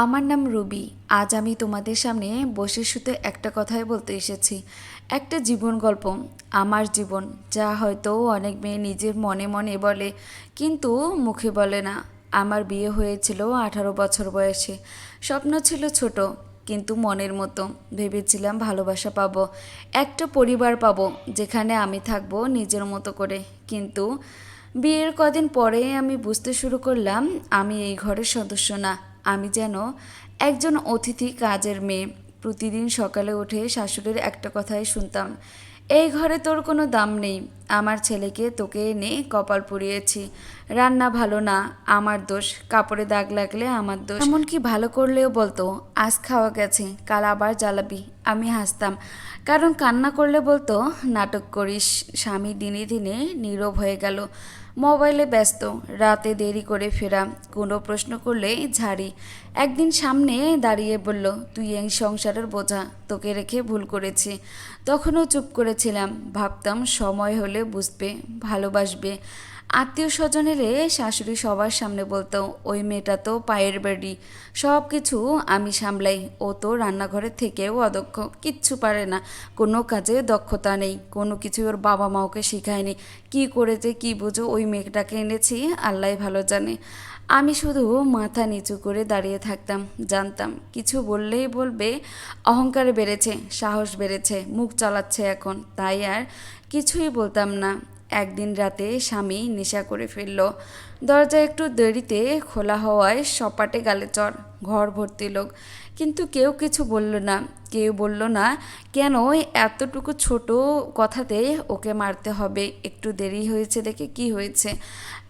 আমার নাম রুবি। আজ আমি তোমাদের সামনে বসে শুতে একটা কথাই বলতে এসেছি। একটা জীবন গল্প, আমার জীবন, যা হয়তো অনেক মেয়ে নিজের মনে মনে বলে কিন্তু মুখে বলে না। আমার বিয়ে হয়েছিল 18 বছর বয়সে। স্বপ্ন ছিল ছোট কিন্তু মনের মতো। ভেবেছিলাম ভালোবাসা পাবো, একটা পরিবার পাবো যেখানে আমি থাকবো নিজের মতো করে। কিন্তু বিয়ের কদিন পরে আমি বুঝতে শুরু করলাম আমি এই ঘরের সদস্য না। আমি যেন একজন অতিথি, কাজের মেয়ে। প্রতিদিন সকালে উঠে শাশুড়ির একটা কথাই শুনতাম, এই ঘরে তোর কোনো দাম নেই। আমার ছেলেকে তোকে এনে কপাল পুড়িয়েছি। রান্না ভালো না, আমার দোষ। কাপড়ে দাগ লাগলে আমার দোষ। এমনকি ভালো করলেও বলতো আজ খাওয়া গেছে, কাল আবার জ্বালাবি। আমি হাসতাম, কারণ কান্না করলে বলতো নাটক করিস। স্বামী দিনে দিনে নীরব হয়ে গেল, মোবাইলে ব্যস্ত, রাতে দেরি করে ফেরা, কোনো প্রশ্ন করলে ঝাড়ি। একদিন সামনে দাঁড়িয়ে বলল, তুই এই সংসারের বোঝা, তোকে রেখে ভুল করেছি। তখনও চুপ করেছিলাম, ভাবতাম সময় হলে বুঝবে, ভালোবাসবে। আত্মীয় স্বজন এলে শাশুড়ি সবার সামনে বলতো, ওই মেয়েটা তো পায়ের বাড়ি, সব কিছু আমি সামলাই। ও তো রান্নাঘরের থেকেও অদক্ষ, কিচ্ছু পারে না, কোনো কাজে দক্ষতা নেই, কোনো কিছু ওর বাবা মা ওকে শেখায়নি। কি করেছে কি বুঝো, ওই মেয়েটাকে এনেছি আল্লাহ ভালো জানে। আমি শুধু মাথা নিচু করে দাঁড়িয়ে থাকতাম, জানতাম কিছু বললেই বলবে অহংকার বেড়েছে, সাহস বেড়েছে, মুখ চালাচ্ছে এখন, তাই আর কিছুই বলতাম না। একদিন রাতে স্বামী নেশা করে ফেলল। দরজা একটু দেরিতে খোলা হওয়ায় সপাটে গালে চড়, ঘর ভর্তি লোক। কিন্তু কেউ কিছু বলল না। কেউ বলল না কেন এতটুকু ছোট কথাতে ওকে মারতে হবে। একটু দেরি হয়েছে দেখে কি হয়েছে।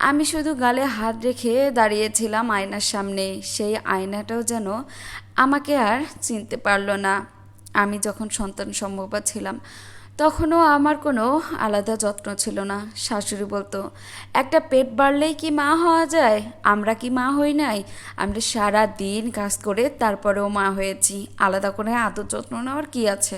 আমি শুধু গালে হাত রেখে দাঁড়িয়েছিলাম আয়নার সামনে। সেই আয়নাটাও যেন আমাকে আর চিনতে পারল না। আমি যখন সন্তান সম্ভবা ছিলাম তখনও আমার কোনো আলাদা যত্ন ছিল না। শাশুড়ি বলতো, একটা পেট বাড়লেই কি মা হওয়া যায়? আমরা কি মা হই নাই? আমরা সারা দিন কাজ করে তারপরেও মা হয়েছি। আলাদা করে আদর যত্ন নেওয়ার কি আছে?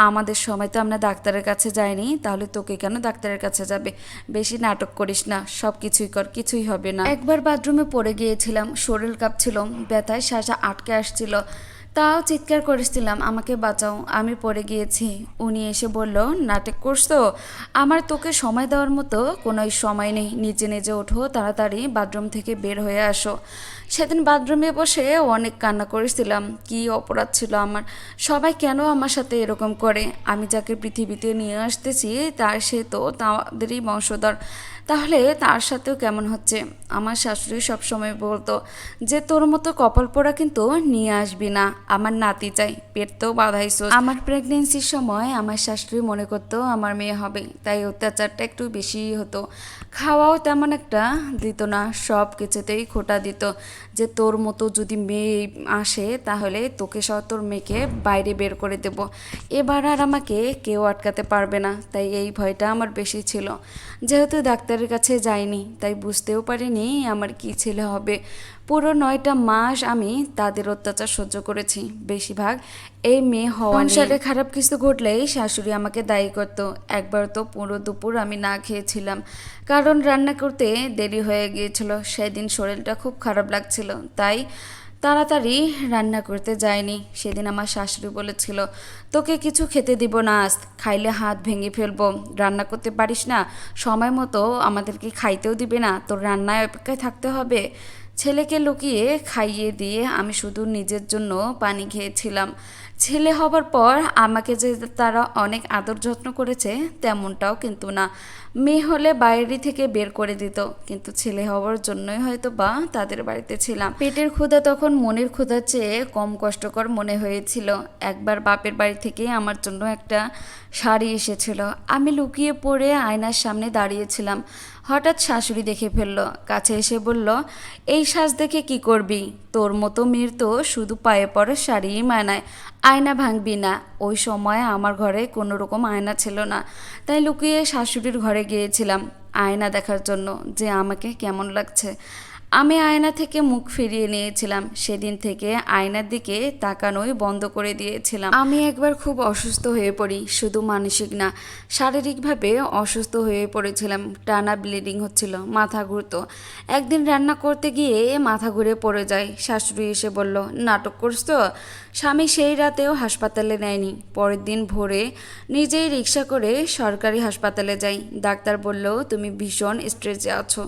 আমাদের সময় তো আমরা ডাক্তারের কাছে যাইনি, তাহলে তোকে কেন ডাক্তারের কাছে যাবে? বেশি নাটক করিস না, সব কিছুই কর, কিছুই হবে না। একবার বাথরুমে পড়ে গিয়েছিলাম, শরীর কাঁপছিল, ব্যথায় শ্বাস আটকে আসছিল, তাও চিৎকার করেছিলাম আমাকে বাঁচাও, আমি পড়ে গিয়েছি। উনি এসে বলল, নাটক করছো? আমার তোকে সময় দেওয়ার মতো কোনো সময় নেই, নিজে নিজে ওঠো, তাড়াতাড়ি বাথরুম থেকে বের হয়ে আসো। সেদিন বাথরুমে বসে অনেক কান্না করেছিলাম। কি অপরাধ ছিল আমার? সবাই কেন আমার সাথে এরকম করে? আমি যাকে পৃথিবীতে নিয়ে আসতেছি সে তো তাদেরই বংশধর, তাহলে তার সাথেও কেমন হচ্ছে? আমার শাশুড়ি সবসময় বলতো যে তোর মতো কপাল পোড়া কিন্তু নিয়ে আসবি না, আমার নাতি চাই, পেট তো বাঁধাইছো। আমার প্রেগনেন্সির সময় আমার শাশুড়ি মনে করতো আমার মেয়ে হবে, তাই অত্যাচারটা একটু বেশিই হতো। খাওয়াও তেমন একটা দিত না, সব কিছুতেই খোঁটা দিত যে তোর মতো যদি মেয়ে আসে তাহলে তোকে সহ তোর মেয়েকে বাইরে বের করে দেব। এবার আর আমাকে কেউ আটকাতে পারবে না, তাই এই ভয়টা আমার বেশি ছিল। যেহেতু ডাক্তারের কাছে যাইনি, তাই বুঝতেও পারিনি আমার কি ছেলে হবে। পুরো 9টা মাস আমি তাদের অত্যাচার সহ্য করেছি, বেশিরভাগ এই মেয়ে হওয়া নিয়ে। সংসারে খারাপ কিছু ঘটলেই শাশুড়ি আমাকে দায়ী করতো। একবার তো পুরো দুপুর আমি না খেয়েছিলাম, কারণ রান্না করতে দেরি হয়ে গিয়েছিল। সেদিন শরীরটা খুব খারাপ লাগছিল, তাই তাড়াতাড়ি রান্না করতে যায়নি। সেদিন আমার শাশুড়ি বলেছিল, তোকে কিছু খেতে দিব না আজ, খাইলে হাত ভেঙে ফেলবো। রান্না করতে পারিস না, সময় মতো আমাদেরকে খাইতেও দিবে না, তোর রান্নায় অপেক্ষায় থাকতে হবে। ছেলেকে লুকিয়ে খাইয়ে দিয়ে আমি শুধু নিজের জন্য পানি খেয়েছিলাম। ছেলে হবার পর আমাকে যে তারা অনেক আদর যত্ন করেছে তেমনটাও কিন্তু না। মেয়ে হলে বাইরে থেকে বের করে দিত, কিন্তু ছেলে হওয়ার জন্যই হয়তো বা তাদের বাড়িতে ছিলাম। পেটের ক্ষুধা তখন মনের ক্ষুধার চেয়ে কম কষ্টকর মনে হয়েছিল। একবার বাপের বাড়ি থেকে আমার জন্য একটা শাড়ি এসেছিল। আমি লুকিয়ে পড়ে আয়নার সামনে দাঁড়িয়েছিলাম। হঠাৎ শাশুড়ি দেখে ফেলল, কাছে এসে বলল, এই সাজ দেখে কি করবি? তোর মতো মেয়ের তো শুধু পায়ে পড়া শাড়িই মানায়, আয়না ভাঙবি না। ওই সময় আমার ঘরে কোনো রকম আয়না ছিল না, তাই লুকিয়ে শাশুড়ির ঘরে গিয়েছিলাম আয়না দেখার জন্য যে আমাকে কেমন লাগছে। আমি আয়না থেকে মুখ ফিরিয়ে নিয়েছিলাম। সেদিন থেকে আয়নার দিকে তাকানোই বন্ধ করে দিয়েছিলাম। আমি একবার খুব অসুস্থ হয়ে পড়ি, শুধু মানসিক না, শারীরিকভাবে অসুস্থ হয়ে পড়েছিলাম। টানা ব্লিডিং হচ্ছিল, মাথা ঘুরতো। একদিন রান্না করতে গিয়ে মাথা ঘুরে পড়ে যায়। শাশুড়ি এসে বলল, নাটক করছো? স্বামী সেই রাতেও হাসপাতালে নেয়নি। পরের দিন ভোরে নিজেই রিক্সা করে সরকারি হাসপাতালে যাই। ডাক্তার বলল, তুমি ভীষণ স্ট্রেসে আছো,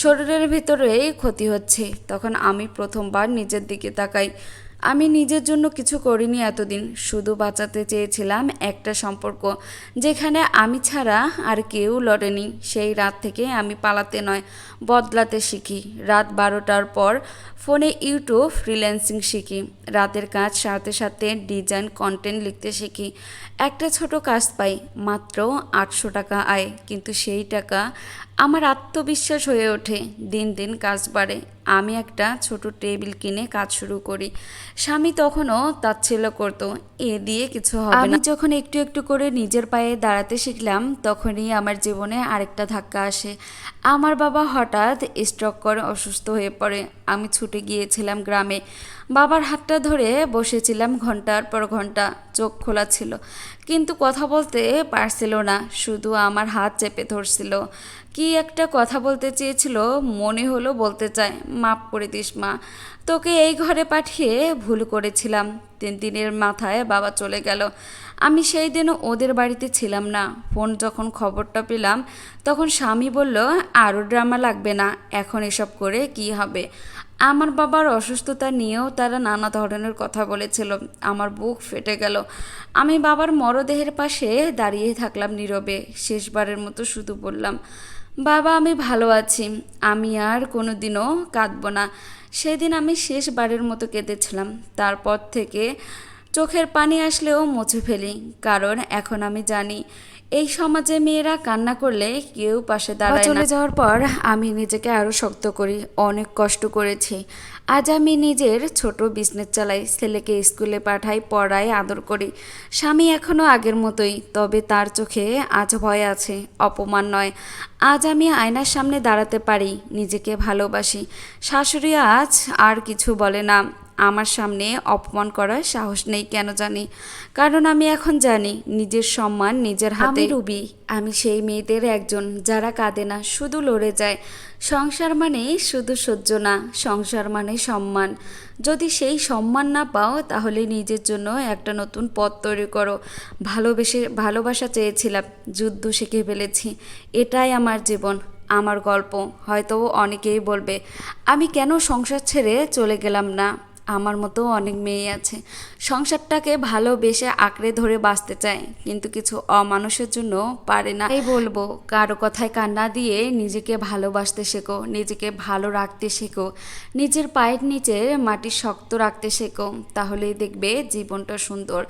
শরীরের ভিতরে ক্ষতি হচ্ছে। তখন আমি প্রথমবার নিজের দিকে তাকাই। আমি নিজের জন্য কিছু করিনি এতদিন, শুধু বাঁচাতে চেয়েছিলাম একটা সম্পর্ক যেখানে আমি ছাড়া আর কেউ লড়েনি। সেই রাত থেকে আমি পালাতে নয়, বদলাতে শিখি। রাত 12টার পর ফোনে ইউটিউব ফ্রিল্যান্সিং শিখি। রাতের কাজ সাথে সাথে ডিজাইন কন্টেন্ট লিখতে শিখি। একটা ছোট কাজ পাই, মাত্র 800 টাকা আয়, কিন্তু সেই টাকা আমার আত্মবিশ্বাস হয়ে ওঠে। দিন দিন কাজ বাড়ে। আমি একটা ছোট টেবিল কিনে কাজ শুরু করি। স্বামী তখনও তাচ্ছিল্য করতো, এ দিয়ে কিছু হবে না। আমি যখন একটু একটু করে নিজের পায়ে দাঁড়াতে শিখলাম, তখনই আমার জীবনে আরেকটা ধাক্কা আসে। আমার বাবা হঠাৎ স্ট্রোক করে অসুস্থ হয়ে পড়ে। আমি ছুটে গিয়েছিলাম গ্রামে। বাবার হাতটা ধরে বসেছিলাম ঘন্টার পর ঘন্টা। চোখ খোলা ছিল, কিন্তু কথা বলতে পারছিল না, শুধু আমার হাত চেপে ধরছিল। কি একটা কথা বলতে চেয়েছিল, মনে হলো বলতে চায়, মাপ করে দিস মা, তোকে এই ঘরে পাঠিয়ে ভুল করেছিলাম। 3 দিনের মাথায় বাবা চলে গেল। আমি সেই দিনও ওদের বাড়িতে ছিলাম না। ফোন যখন খবরটা পেলাম, তখন স্বামী বলল, আরও ড্রামা লাগবে না, এখন এসব করে কি হবে। আমার বাবার অসুস্থতা নিয়েও তারা নানা ধরনের কথা বলেছিল। আমার বুক ফেটে গেল। আমি বাবার মরদেহের পাশে দাঁড়িয়ে থাকলাম নীরবে। শেষবারের মতো শুধু বললাম, বাবা আমি ভালো আছি, আমি আর কোনো দিনও কাঁদব না। সেদিন আমি শেষবারের মতো কেঁদেছিলাম। তারপর থেকে চোখের পানি আসলেও মুছে ফেলি, কারণ এখন আমি জানি এই সমাজে মেয়েরা কান্না করলে কেউ পাশে দাঁড়ায় না। চলে যাওয়ার পর আমি নিজেকে আরও শক্ত করি। অনেক কষ্ট করেছি। আজ আমি নিজের ছোট বিজনেস চালাই, ছেলেকে স্কুলে পাঠাই, পড়াই, আদর করি। স্বামী এখনও আগের মতোই, তবে তার চোখে আজ ভয় আছে, অপমান নয়। আজ আমি আয়নার সামনে দাঁড়াতে পারি, নিজেকে ভালোবাসি। শাশুড়ি আজ আর কিছু বলে না। আমার সামনে অপমান করার সাহস নেই, কেন জানি। কারণ আমি এখন জানি নিজের সম্মান নিজের হাতে। আমি রুবি, আমি সেই মেয়েদের একজন যারা কাঁদে না, শুধু লড়ে যায়। সংসার মানে শুধু সহ্য না, সংসার মানে সম্মান। যদি সেই সম্মান না পাও, তাহলে নিজের জন্য একটা নতুন পথ তৈরি করো। ভালোবাসা চেয়েছিলাম, যুদ্ধ শিখে ফেলেছি। এটাই আমার জীবন, আমার গল্প। হয়তো অনেকেই বলবে, আমি কেন সংসার ছেড়ে চলে গেলাম না। আমার মতো অনেক মেয়ে আছে, সংসারটাকে ভালোবেসে আঁকড়ে ধরে বাঁচতে চায়, কিন্তু কিছু অমানুষের জন্য পারে না। এই বলবো, কারো কথায় কান্না দিয়ে নিজেকে ভালোবাসতে শেখো, নিজেকে ভালো রাখতে শেখো, নিজের পায়ের নিচে মাটি শক্ত রাখতে শেখো, তাহলেই দেখবে জীবনটা সুন্দর।